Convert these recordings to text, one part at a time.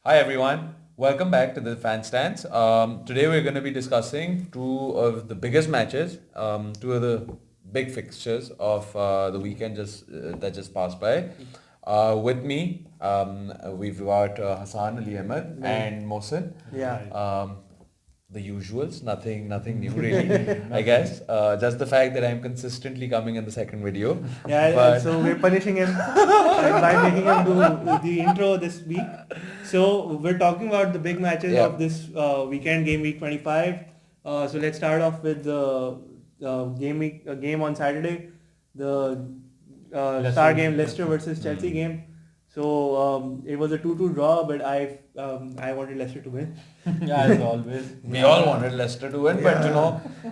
Hi everyone, welcome back to the TheFanStands. Today we're going to be discussing two of the biggest matches, two of the big fixtures of the weekend that just passed by. With me, we've got Hassan Ali Ahmed and Mohsin. Yeah. The usuals, nothing new really, I guess. Just the fact that I'm consistently coming in the second video. So we're punishing him by making him do the intro this week. So we're talking about the big matches of this weekend, game week 25. So let's start off with the game on Saturday, the star game Leicester versus Chelsea game. So it was a 2-2 draw, but I wanted Leicester to win. As always. We all wanted Leicester to win, but the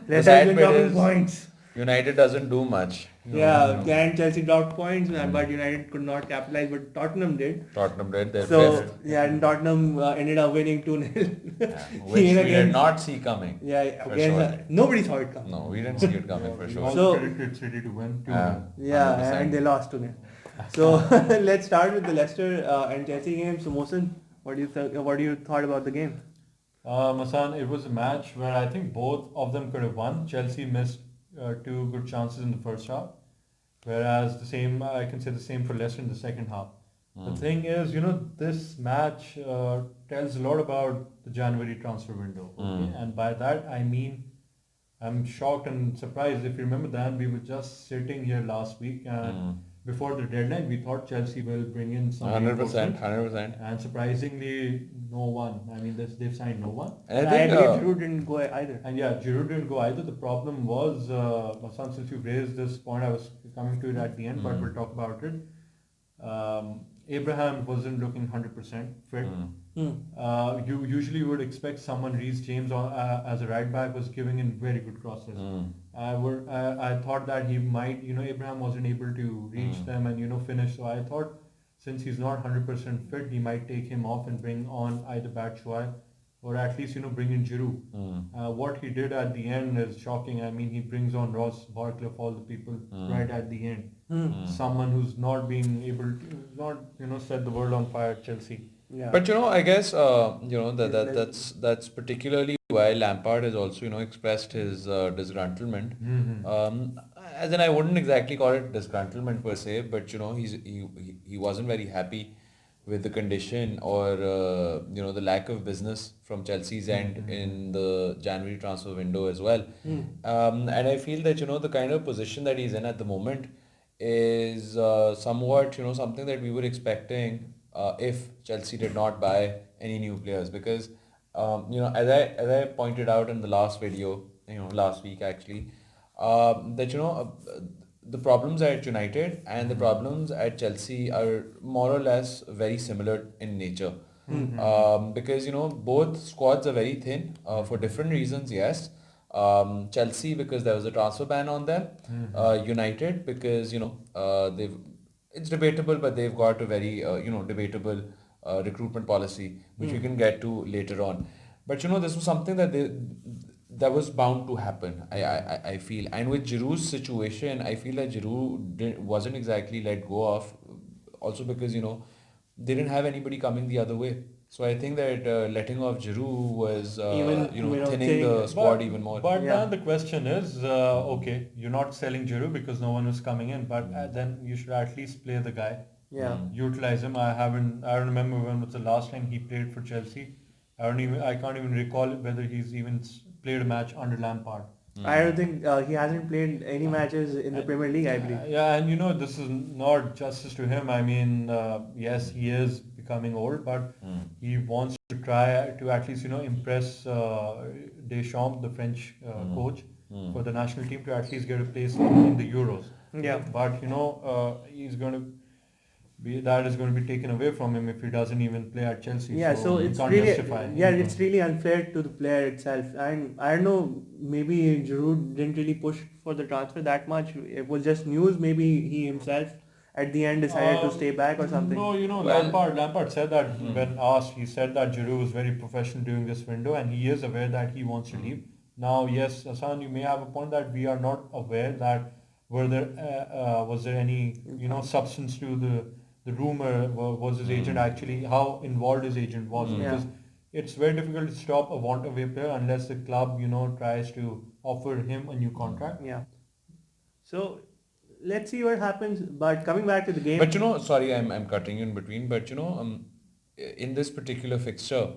Leicester sad has been bit dropping is points. United doesn't do much. And Chelsea dropped points, but United could not capitalize, but Tottenham did. Tottenham did their So, fifth. and Tottenham ended up winning 2-0. Which we did not see coming. Yeah, sure. nobody saw it coming. No, we didn't see it coming for sure. So- Predicted City to win 2 Yeah, 100%. and they lost 2-0. So, let's start with the Leicester and Chelsea game. So, Mohsin, what do you thought about the game? Masan, it was a match where I think both of them could have won. Chelsea missed two good chances in the first half, whereas I can say the same for Leicester in the second half. The thing is, this match tells a lot about the January transfer window. Okay? And by that, I mean, I'm shocked and surprised. If you remember that, we were just sitting here last week and before the deadline, we thought Chelsea will bring in some 100%, reinforcements. 100%. And surprisingly, no one. I mean, they've signed no one. And I I think, agree, Giroud didn't go either. And yeah, Giroud didn't go either. The problem was, Masan, since you raised this point, I was coming to it at the end, but we'll talk about it. Abraham wasn't looking 100% fit. You usually would expect someone, Reece James, as a right back, was giving in very good crosses. I thought that he might, Abraham wasn't able to reach them and finish. So I thought, since he's not 100% fit, he might take him off and bring on either Batshuayi or at least bring in Giroud. What he did at the end is shocking. I mean, he brings on Ross Barkley of all the people right at the end. Someone who's not being able to, set the world on fire at Chelsea. Yeah. but I guess that's particularly why Lampard has also expressed his disgruntlement. As in, I wouldn't exactly call it disgruntlement per se, but he wasn't very happy with the condition or the lack of business from Chelsea's end in the January transfer window as well. And I feel that the kind of position that he's in at the moment is somewhat something that we were expecting if Chelsea did not buy any new players, because as I pointed out in the last video, last week actually, that the problems at United and the problems at Chelsea are more or less very similar in nature. Because both squads are very thin for different reasons. Yes, Chelsea because there was a transfer ban on them. United because they've it's debatable, but they've got a very debatable recruitment policy, which we can get to later on. But this was something that was bound to happen. I feel, and with Giroud's situation, I feel that Giroud wasn't exactly let go of, also because they didn't have anybody coming the other way. So I think that letting off Giroud was thinning the squad even more. But then the question is, okay, you're not selling Giroud because no one was coming in, but then you should at least play the guy. Yeah. Utilize him. I don't remember when was the last time he played for Chelsea. I can't even recall whether he's even played a match under Lampard. I don't think he hasn't played any matches in the Premier League, I believe. Yeah, and this is not justice to him. I mean, yes, he is becoming old, but he wants to try to at least impress Deschamps, the French coach for the national team, to at least get a place in the Euros. Yeah. But he's going to that is going to be taken away from him if he doesn't even play at Chelsea. Yeah, so he it's can't really justify it's really unfair to the player itself. And I don't know, maybe Giroud didn't really push for the transfer that much. It was just news. Maybe he himself at the end decided to stay back or something. No, Lampard said that when asked, he said that Giroud was very professional during this window and he is aware that he wants to leave. Now, yes, Hassan, you may have a point that we are not aware that was there any substance to the the rumor was his agent actually, how involved his agent was, because it's very difficult to stop a want-away player unless the club, tries to offer him a new contract. Yeah. So let's see what happens. But coming back to the game. But sorry, I'm cutting you in between. But in this particular fixture,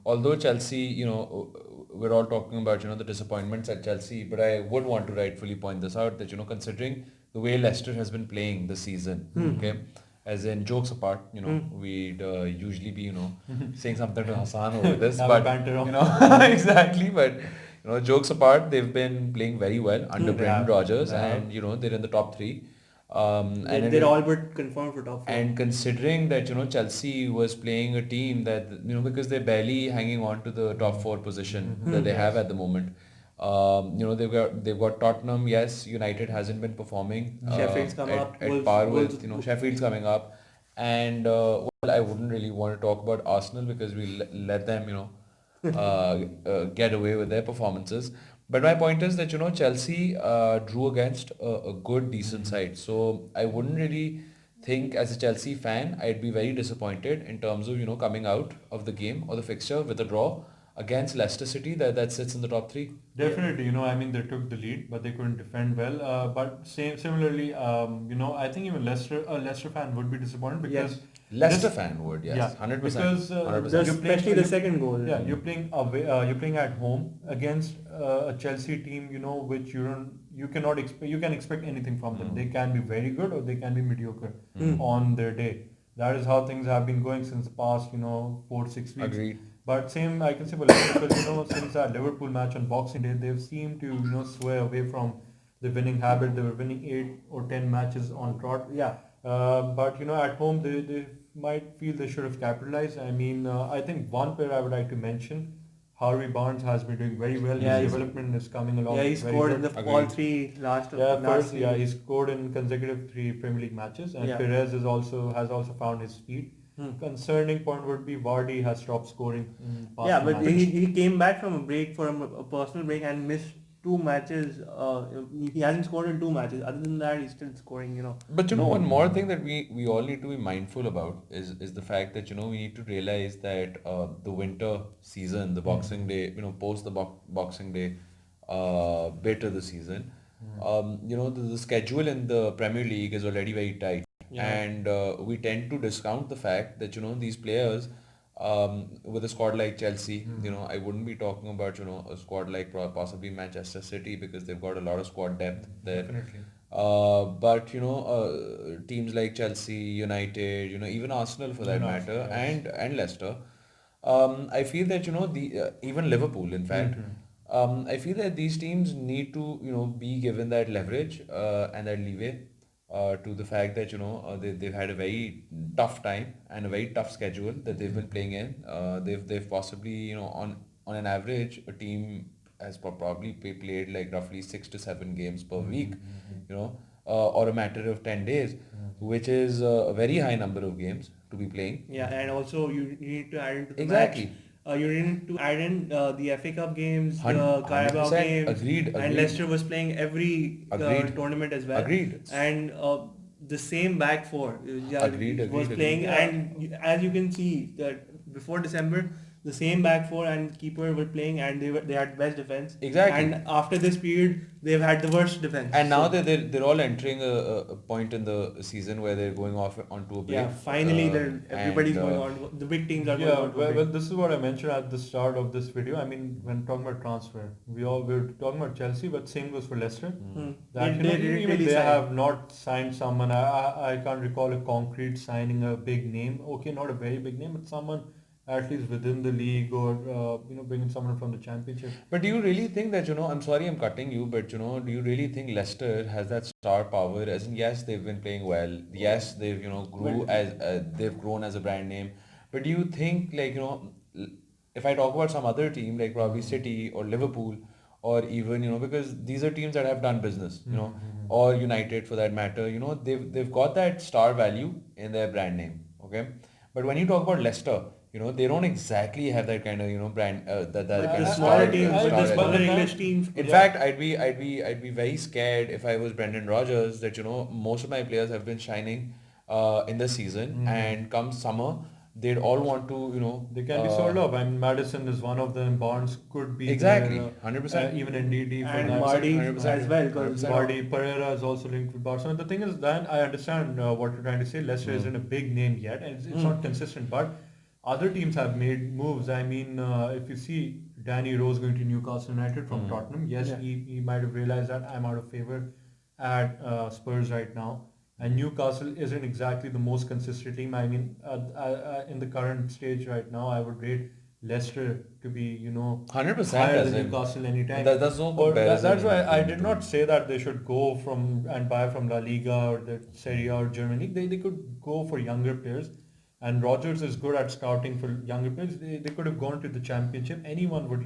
although Chelsea, we're all talking about the disappointments at Chelsea, but I would want to rightfully point this out that considering the way Leicester has been playing this season, okay, as in jokes apart, we'd usually be saying something to Hassan over this, Have a but banter off. exactly, but. Jokes apart, they've been playing very well under Brendan Rodgers, and they're in the top three. They're all but confirmed for top 4. And considering that Chelsea was playing a team that because they're barely hanging on to the top 4 position that they have at the moment. They've got Tottenham. Yes, United hasn't been performing. Sheffield's come up. At par with Sheffield's coming up, and I wouldn't really want to talk about Arsenal because we let them get away with their performances. But my point is that Chelsea drew against a good, decent side. So I wouldn't really think, as a Chelsea fan, I'd be very disappointed in terms of coming out of the game or the fixture with a draw against Leicester City that sits in the top 3. Definitely, they took the lead, but they couldn't defend well. But similarly, I think even a Leicester fan would be disappointed because Leicester fan would, yes, 100%. Because 100%. Especially the second goal. Yeah, you're playing away. You're playing at home against a Chelsea team, which you cannot expect. You can expect anything from them. They can be very good or they can be mediocre on their day. That is how things have been going since the past, 4-6 weeks. Agreed. But same I can say for Liverpool because since that Liverpool match on Boxing Day, they've seemed to sway away from the winning habit. They were winning 8 or 10 matches on trot. Yeah. But at home they might feel they should have capitalized. I mean, I think one player I would like to mention, Harvey Barnes, has been doing very well. His development is coming along. Yeah, he scored in all 3 last. He scored in consecutive 3 Premier League matches, and Perez has also found his feet. Concerning point would be Vardy has stopped scoring. But he came back from a break for a personal break and missed 2 matches. He hasn't scored in 2 matches. Other than that, he's still scoring. But one more thing that we all need to be mindful about is the fact that we need to realize that the winter season, the Boxing Day, post the Boxing Day bit of the season, the schedule in the Premier League is already very tight. And we tend to discount the fact that these players with a squad like Chelsea, I wouldn't be talking about a squad like possibly Manchester City because they've got a lot of squad depth there. Definitely. But teams like Chelsea, United, even Arsenal for that matter, and Leicester, I feel that even Liverpool, in fact. I feel that these teams need to be given that leverage and that leeway. To the fact that they've had a very tough time and a very tough schedule that they've been playing in. They've possibly on an average a team has probably played like roughly 6 to 7 games per week, or a matter of 10 days, which is a very high number of games to be playing. Yeah, and also you need to add into the Exactly. match. You need to add in the FA Cup games, the Carabao games. Agreed. And Leicester was playing every tournament as well. Agreed. And the same back 4 was playing. Yeah. And as you can see, that before December, the same back 4 and keeper were playing, and they had best defense. Exactly. And after this period, they've had the worst defense. And now they're all entering a point in the season where they're going off onto a break. Yeah, finally everybody's going on. The big teams are going on. Well, this is what I mentioned at the start of this video. I mean, when talking about transfer, we're talking about Chelsea, but same goes for Leicester. That they have not signed someone. I can't recall a concrete signing, a big name. Okay, not a very big name, but someone at least within the league, or bringing someone from the championship. But do you really think that I'm sorry I'm cutting you, but do you really think Leicester has that star power? As in, yes, they've been playing well. Yes, they've they've grown as a brand name. But do you think if I talk about some other team like probably City or Liverpool, or even because these are teams that have done business, or United for that matter, they've got that star value in their brand name. Okay, but when you talk about Leicester, they don't exactly have that kind of brand that kind of smaller star teams, the smaller value. English teams. In fact, I'd be very scared if I was Brendan Rodgers that most of my players have been shining in the season, and come summer, they'd all want to, They can be sold off. I mean, Madison is one of them. Barnes could be exactly, there. 100%. Even NDD for And that. Marty 100%. as well, because 100%. Marty Pereira is also linked with Barcelona. The thing is, Dan, I understand what you're trying to say. Leicester isn't a big name yet, and it's not consistent. But other teams have made moves. I mean, if you see Danny Rose going to Newcastle United from Tottenham, yes, Yeah. he might have realized that I'm out of favor at Spurs right now. And Newcastle isn't exactly the most consistent team. I mean, in the current stage right now, I would rate Leicester to be, 100%, higher as than in, Newcastle anytime. there's no Or comparison that's why I between did the not two. say that they should go from and buy from La Liga or the Serie A or Germany. They could go for younger players. And Rodgers is good at scouting for younger players. They could have gone to the Championship. Anyone would,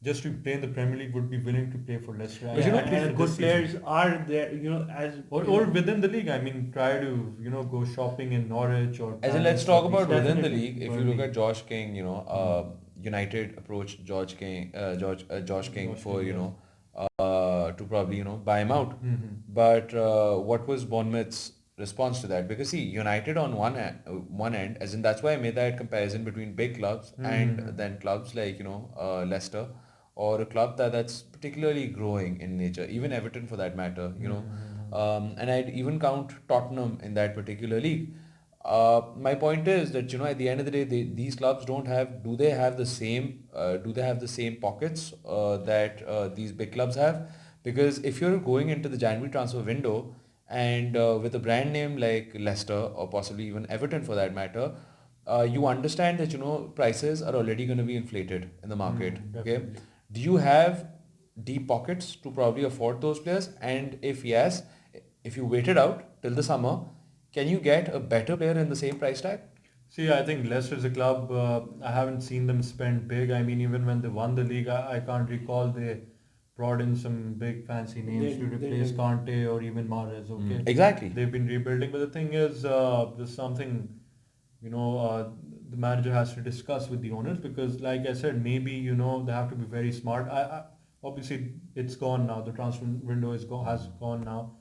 just to play in the Premier League would be willing to play for Leicester. Yeah, at least and for good this players season. are there, as Or within the league. I mean, try to, go shopping in Norwich or... As in, let's talk about within the Definitely. league. If you look at Josh King, United approached Josh King for, King, to probably, buy him out. But what was Bournemouth's response to that? Because see, United on one end, as in that's why I made that comparison between big clubs and then clubs like, Leicester, or a club that's particularly growing in nature, even Everton for that matter, and I'd even count Tottenham in that particular league. My point is that, at the end of the day, these clubs do they have the same pockets that these big clubs have? Because if you're going into the January transfer window and with a brand name like Leicester or possibly even Everton for that matter, you understand that, prices are already going to be inflated in the market. Okay, definitely. do you have deep pockets to probably afford those players? And if yes, if you wait it out till the summer, can you get a better player in the same price tag? See, I think Leicester is a club, I haven't seen them spend big. I mean, even when they won the league, I can't recall they brought in some big fancy names to They replace did. Kante or even Mahrez, okay? Exactly. They've been rebuilding, but the thing is, there's something, the manager has to discuss with the owners because, like I said, maybe, they have to be very smart. Obviously, it's gone now. The transfer window has gone now.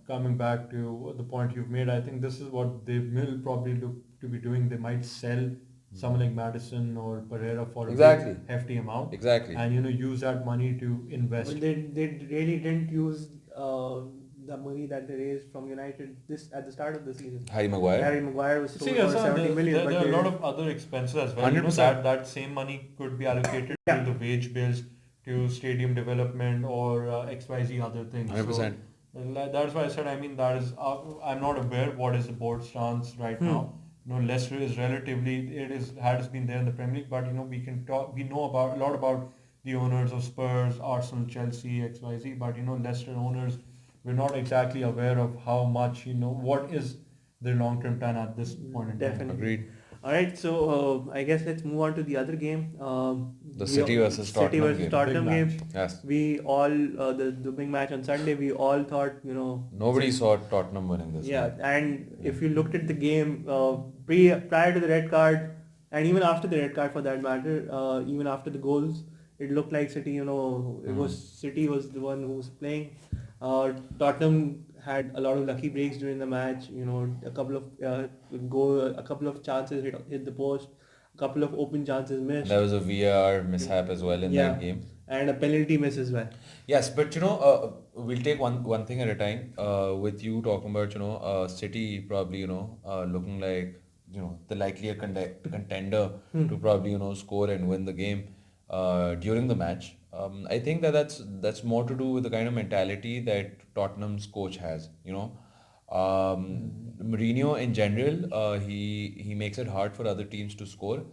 Coming back to the point you've made, I think this is what they will probably look to be doing. They might sell someone like Madison or Pereira for a Exactly. big, hefty amount, Exactly. and use that money to invest. Well, they really didn't use the money that they raised from United this at the start of the season. Harry Maguire. Harry Maguire was sold See, for Hassan, 70 million, but there are a they lot didn't. of other expenses as well. 100%. That same money could be allocated Yeah. to the wage bills, to stadium development or XYZ other things. 100%. So that's why I said, I mean, that is, I'm not aware what is the board stance right now. Leicester is has been there in the Premier League, but we know about a lot about the owners of Spurs, Arsenal, Chelsea, XYZ, but Leicester owners, we're not exactly aware of how much, what is their long-term plan at this point in time. Definitely. Agreed. All right, so I guess let's move on to the other game. The City versus Tottenham game. Tottenham Big game. match. Yes. We all the big match on Sunday. We all thought Nobody saw Tottenham winning this Yeah, one. and if you looked at the game prior to the red card, and even after the red card for that matter, even after the goals, it looked like City. City was the one who was playing. Tottenham had a lot of lucky breaks during the match. A couple of chances hit the post, a couple of open chances missed. There was a VAR mishap as well in that game. And a penalty miss as well. Yes, but we'll take one thing at a time. With you talking about City probably looking like the likelier contender to probably score and win the game during the match. I think that's more to do with the kind of mentality that Tottenham's coach has. Mourinho in general, he makes it hard for other teams to score.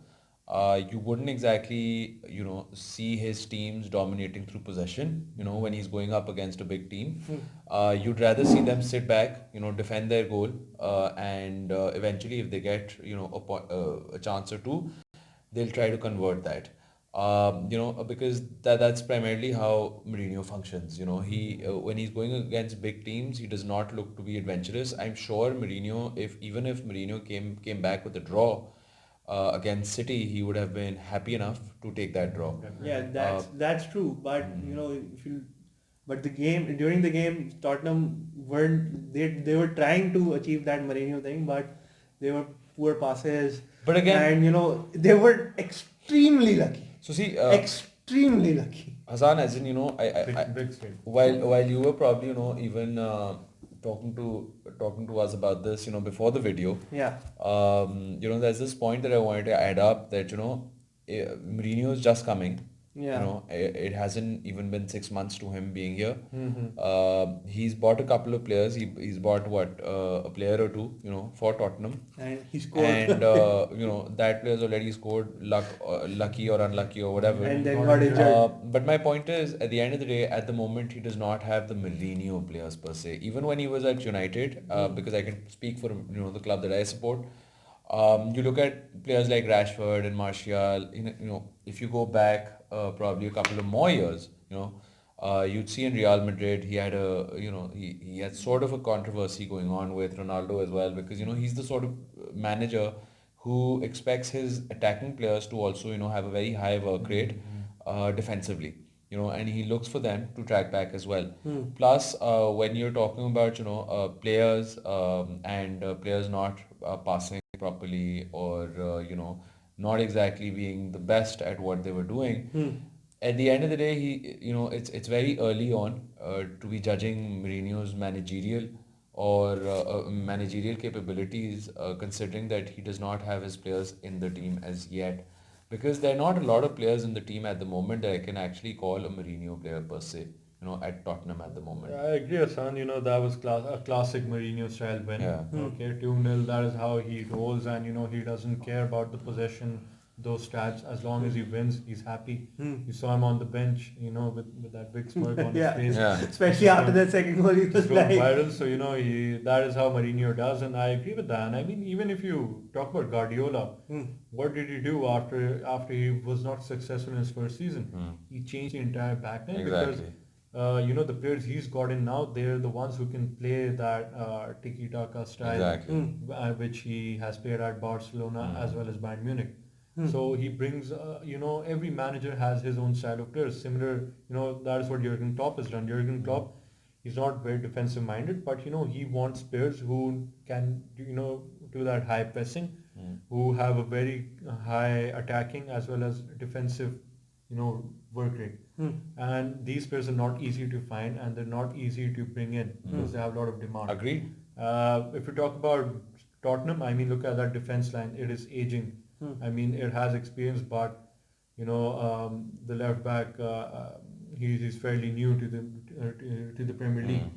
You wouldn't exactly, see his teams dominating through possession, when he's going up against a big team. You'd rather see them sit back, defend their goal, and eventually if they get, a chance or two, they'll try to convert that. Because that's primarily how Mourinho functions. He when he's going against big teams, he does not look to be adventurous. I'm sure Mourinho, even if Mourinho came back with a draw against City, he would have been happy enough to take that draw. Yeah, that's true. But if you But during the game, Tottenham they were trying to achieve that Mourinho thing, but they were poor passes. But again, and they were extremely lucky. So see, Extremely lucky. Hassan, as in Big state. while you were probably even talking to us about this before the video. Yeah. There's this point that I wanted to add up that Mourinho is just coming. Yeah. It hasn't even been 6 months to him being here. Mm-hmm. He's bought a couple of players. He's bought a player or two, for Tottenham. And he scored. And that player's already scored, lucky or unlucky or whatever. And then got injured. But my point is, at the end of the day, at the moment, he does not have the Mourinho players per se. Even when he was at United, because I can speak for the club that I support. You look at players like Rashford and Martial. If you go back probably a couple of more years, you'd see in Real Madrid he had he had sort of a controversy going on with Ronaldo as well, because he's the sort of manager who expects his attacking players to also have a very high work rate defensively. And he looks for them to track back as well. Plus, when you're talking about players and players not passing properly, or not exactly being the best at what they were doing. At the end of the day, it's very early on to be judging Mourinho's managerial capabilities, considering that he does not have his players in the team as yet, because there are not a lot of players in the team at the moment that I can actually call a Mourinho player per se, at Tottenham at the moment. I agree, Hassan. That was a classic Mourinho style win. Yeah. Okay, 2-0, that is how he rolls, and he doesn't care about the possession, those stats. As long as he wins, he's happy. You saw him on the bench, with that big smirk on his face. Yeah. Especially after that second goal, he was like viral. So that is how Mourinho does, and I agree with that. And I mean, even if you talk about Guardiola, what did he do after he was not successful in his first season? He changed the entire backline. Exactly. Because the players he's got in now, they're the ones who can play that tiki-taka style, Exactly. Which he has played at Barcelona as well as Bayern Munich. So he brings, every manager has his own style of players. Similar, that is what Jurgen Klopp has done. Jurgen Klopp, he's not very defensive minded, but he wants players who can, do that high pressing, who have a very high attacking as well as defensive, work rate. And these players are not easy to find, and they're not easy to bring in because they have a lot of demand. Agreed. If you talk about Tottenham, I mean, look at that defense line. It is aging. I mean, it has experience, but the left back, he's fairly new to the Premier League.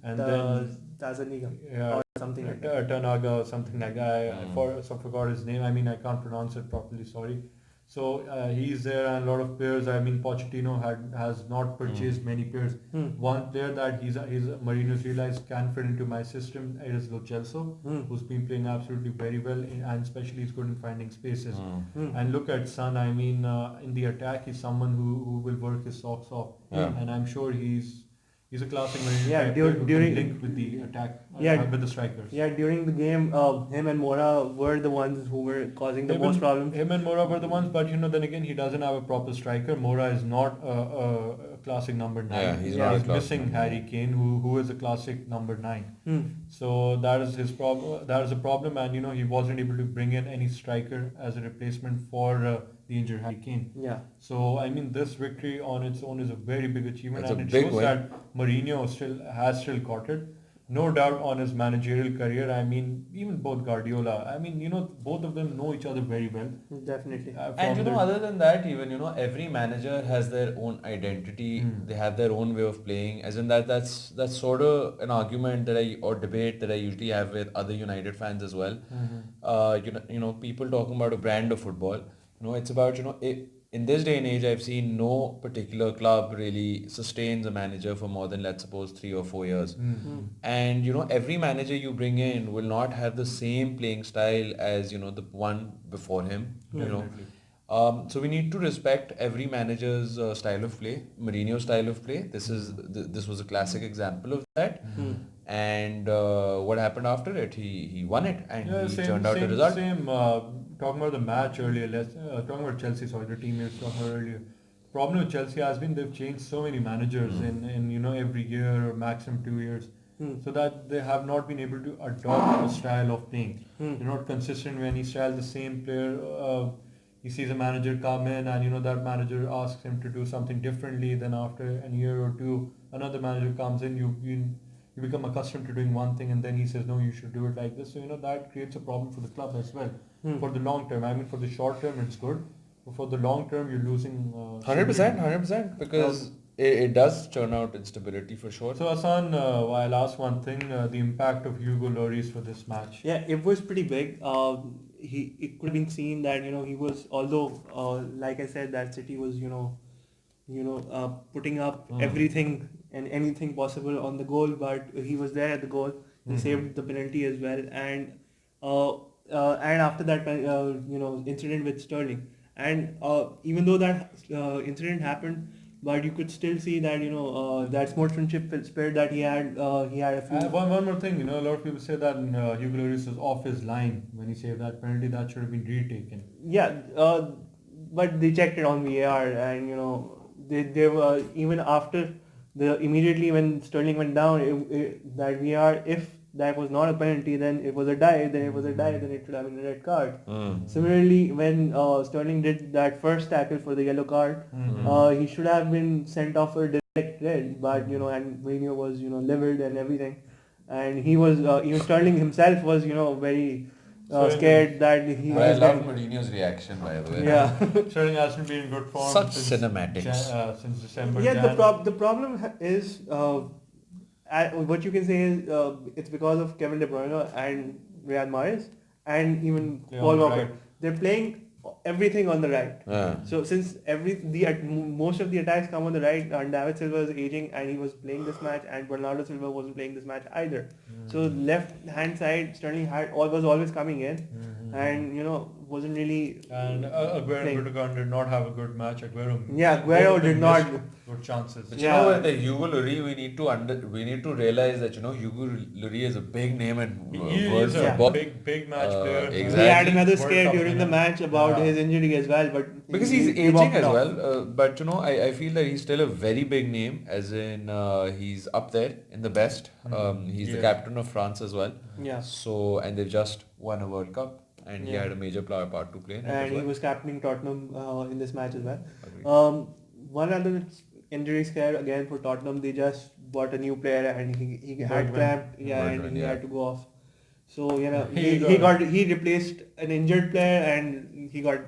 And then Tazaniga. Yeah, or something like that. Tanaga or something like that. I forgot his name. I mean, I can't pronounce it properly. Sorry. So he's there, and a lot of players. I mean, Pochettino has not purchased many players. One player that he's Mourinho's realized can fit into my system is Lo Celso, who's been playing absolutely very well, and especially he's good in finding spaces. And look at Son. I mean, in the attack, he's someone who will work his socks off, and I'm sure he's a classic Mourinho Yeah, type player who during- can link with the attack, Yeah. with the strikers. Yeah, during the game, him and Mora were the ones who were causing the most problems. Him and Mora were the ones, but then again, he doesn't have a proper striker. Mora is not a classic number 9. Yeah, he's not a classic missing number Harry Kane, who is a classic number 9. So that is his problem. That is a problem, and he wasn't able to bring in any striker as a replacement for the injured Harry Kane. Yeah. So I mean, this victory on its own is a very big achievement, It's a and it big shows win. that Mourinho still got it. No doubt on his managerial career. I mean, even both Guardiola. I mean, both of them know each other very well. Definitely. And other than that, even every manager has their own identity. They have their own way of playing. As in that's sort of an argument or debate that I usually have with other United fans as well. People talking about a brand of football. It's about in this day and age, I've seen no particular club really sustains a manager for more than, let's suppose, 3 or 4 years. And every manager you bring in will not have the same playing style as the one before him. So we need to respect every manager's style of play. Mourinho's style of play. This was a classic example of that. And what happened after it? He won it, and he turned out the result. Talking about the match earlier, talking about Chelsea, sorry, the team you were talking about earlier. problem with Chelsea has been they've changed so many managers in every year or maximum 2 years, so that they have not been able to adopt a style of playing. They're not consistent with any style. The same player, he sees a manager come in and that manager asks him to do something differently. Then after a year or two, another manager comes in. You become accustomed to doing one thing, and then he says, no, you should do it like this. So that creates a problem for the club as well. For the long term, I mean, for the short term it's good, but for the long term you're losing. 100%, because it does turn out instability for sure. So Hassan, I'll ask one thing: the impact of Hugo Lloris for this match. Yeah, it was pretty big. It could have been seen that he was, although like I said, that City was putting up everything and anything possible on the goal, but he was there at the goal. He saved the penalty as well, and after that incident with Sterling, and even though that incident happened, but you could still see that that sportsmanship spirit that he had a few. One more thing, a lot of people say that Hugo Lloris was off his line when he saved that penalty. That should have been retaken. Yeah, but they checked it on VAR, and they were, even after immediately when Sterling went down, that VAR, if that was not a penalty, then it was a die. Then it should have been a red card. Similarly, when Sterling did that first tackle for the yellow card, he should have been sent off for a direct red. But and Mourinho was livid and everything, and he was even Sterling himself was very scared that he. But I love Mourinho's reaction, by the way. Yeah, Sterling hasn't been in good form Such cinematics. Since December. Yeah, the problem is what you can say is it's because of Kevin De Bruyne and Riyad Mahrez and even Paul Walker. Right. They're playing everything on the right. So since most of the attacks come on the right, and David Silva is aging and he was playing this match, and Bernardo Silva wasn't playing this match either. So left hand side, Sterling was always coming in, and wasn't really. And Aguero and Gundogan did not have a good match. Aguero did not. Good chances. But with the Hugo Lloris, we need to realize that Hugo Lloris is a big name in He world is a football. big match player. Exactly. He had another World scare Cup during the winner. match about his injury as well, but Because he's aging as well, but I feel that he's still a very big name, as in he's up there in the best. He's the captain of France as well. Yeah. So, and they've just won a World Cup, and he had a major part to play in it And as well. he was captaining Tottenham in this match as well. Agreed. One other injury scare again for Tottenham. They just bought a new player and he had Bergman. cramped, Bergman, and he yeah. had to go off. So He he replaced an injured player, and he got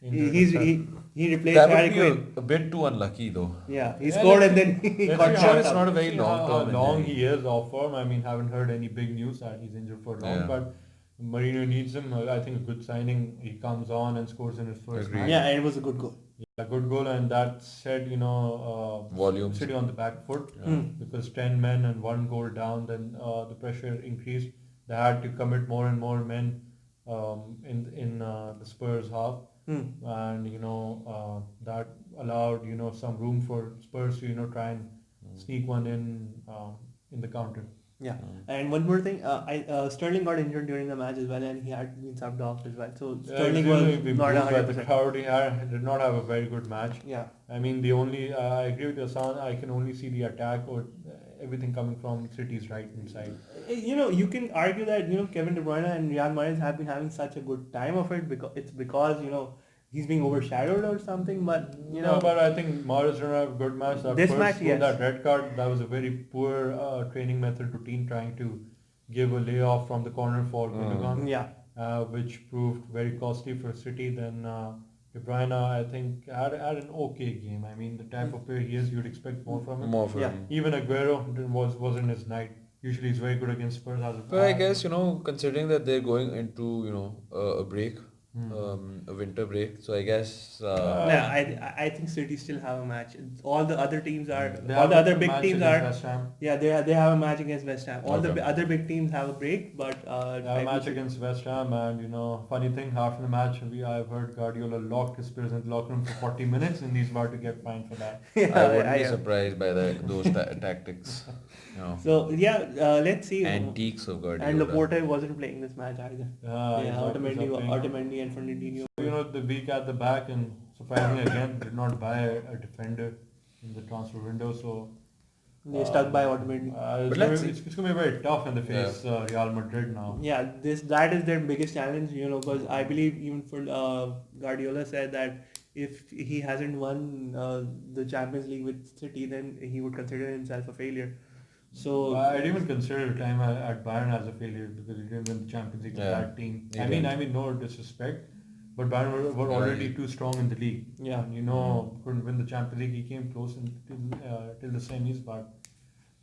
he replaced That Harry would be Quinn. a bit too unlucky though. Yeah, he scored and then he Let's got see shot. how It's not a very See long-term how long injury. he is off form. I mean, haven't heard any big news that he's injured for long, Yeah. but Mourinho needs him. I think a good signing. He comes on and scores in his first Agreed. match. Yeah, and it was a good goal. A good goal, and that said, Volumes. City on the back foot because 10 men and 1 goal down, then the pressure increased. They had to commit more and more men in the Spurs half, and that allowed some room for Spurs to try and sneak one in the counter. Yeah, and one more thing, Sterling got injured during the match as well, and he had been subbed off as well. So Sterling was not by the 100%. crowd. He did not have a very good match. Yeah. I mean, I agree with Hassan. I can only see the attack or everything coming from City's right hand side. You can argue that Kevin De Bruyne and Riyad Mahrez have been having such a good time of it because he's being overshadowed or something. But No, but I think Mahrez didn't have a good match. This match, yes. That red card, that was a very poor training method routine, trying to give a layoff from the corner for Gundogan, yeah, which proved very costly for City. Then De Bruyne, I think, had an okay game. I mean, the type of player he is, you'd expect more from him. More for Yeah. him. Even Aguero wasn't his night. Usually he's very good against Spurs. But I guess, considering that they're going into, a break, a winter break, so I guess... I think City still have a match. All the other teams are, They all have the a other big match teams against are, West Ham. yeah, they have a match against West Ham. All Okay. the other big teams have a break, but They have a match against West Ham, and funny thing, after the match, I've heard Guardiola locked his players in the locker room for 40 minutes, and he's about to get fined for that. I wouldn't be surprised by those tactics. So let's see. Antiques of Guardiola. And Laporte wasn't playing this match either. He's not playing. Otamendi and Fernandinho. The weak at the back, and so surprisingly again did not buy a defender in the transfer window, so They stuck by Otamendi. it's going to be very tough when they face Real Madrid now. Yeah, that is their biggest challenge, because I believe even for Guardiola said that if he hasn't won the Champions League with City, then he would consider himself a failure. So I didn't even consider the time at Bayern as a failure because he didn't win the Champions League with that team. I mean, no disrespect, but Bayern were already too strong in the league. Yeah, and, couldn't win the Champions League. He came close till the semis, but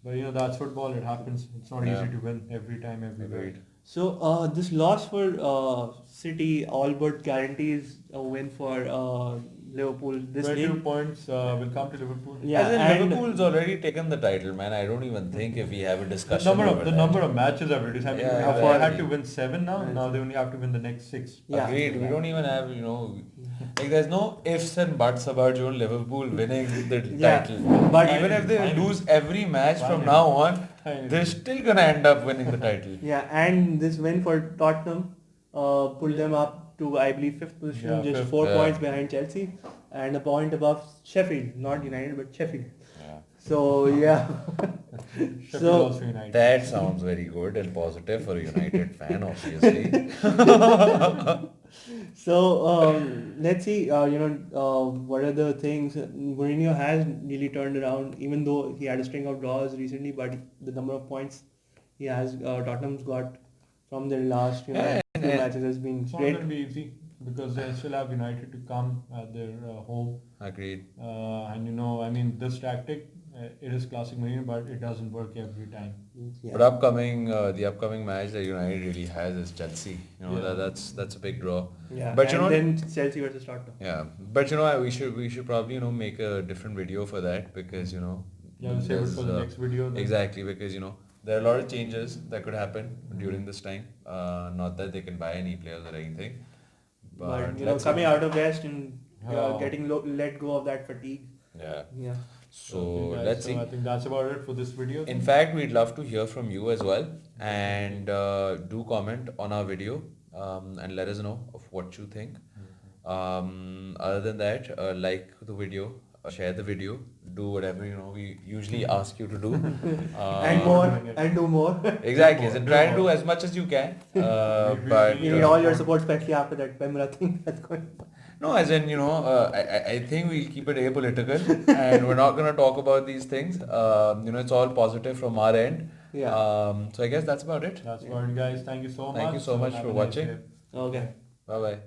that's football. It happens. It's not easy to win every time, everywhere. So this loss for City all but guarantees a win for Liverpool. This 22 points will come to Liverpool. Yeah, As in Liverpool's already taken the title, man. I don't even think if we have a discussion The number of matches have reduced. I mean, they had to win 7 now. Now they only have to win the next 6. Yeah. Agreed. We don't even have, like there's no ifs and buts about Liverpool winning the title. But even if they lose every match from now on, they're still gonna end up winning the title. Yeah, and this win for Tottenham pulled them up to, I believe, 5th position, just 4 points behind Chelsea, and a point above Sheffield, not United but Sheffield. Yeah. So yeah. Also United. That sounds very good and positive for a United fan, obviously. So let's see. What are the things Mourinho has really turned around, even though he had a string of draws recently, but the number of points he has Tottenham's got from their last few matches has been it's great. not going to be easy because they still have United to come at their home. Agreed. And this tactic, it is classic Mourinho, but it doesn't work every time. Yeah. But the upcoming match that United really has is Chelsea. That's a big draw. Yeah. But then Chelsea versus Tottenham. Yeah. But we should probably make a different video for that because save it for the next video. Then. Exactly, because there are a lot of changes that could happen during this time. Not that they can buy any players or anything. But coming out of rest and getting let go of that fatigue. Yeah. Yeah. So let's see. I think that's about it for this video. In fact, we'd love to hear from you as well, and do comment on our video and let us know of what you think. Other than that, like the video, share the video, do whatever we usually ask you to do, and do more. Exactly, and try to do as much as you can. But we need all your support, especially after that Pemra thing that's going on. No, as in, I think we'll keep it apolitical and we're not going to talk about these things. It's all positive from our end. Yeah. So I guess that's about it. That's about it, guys. Thank you so much. Thank you so much for watching. Okay. Bye-bye.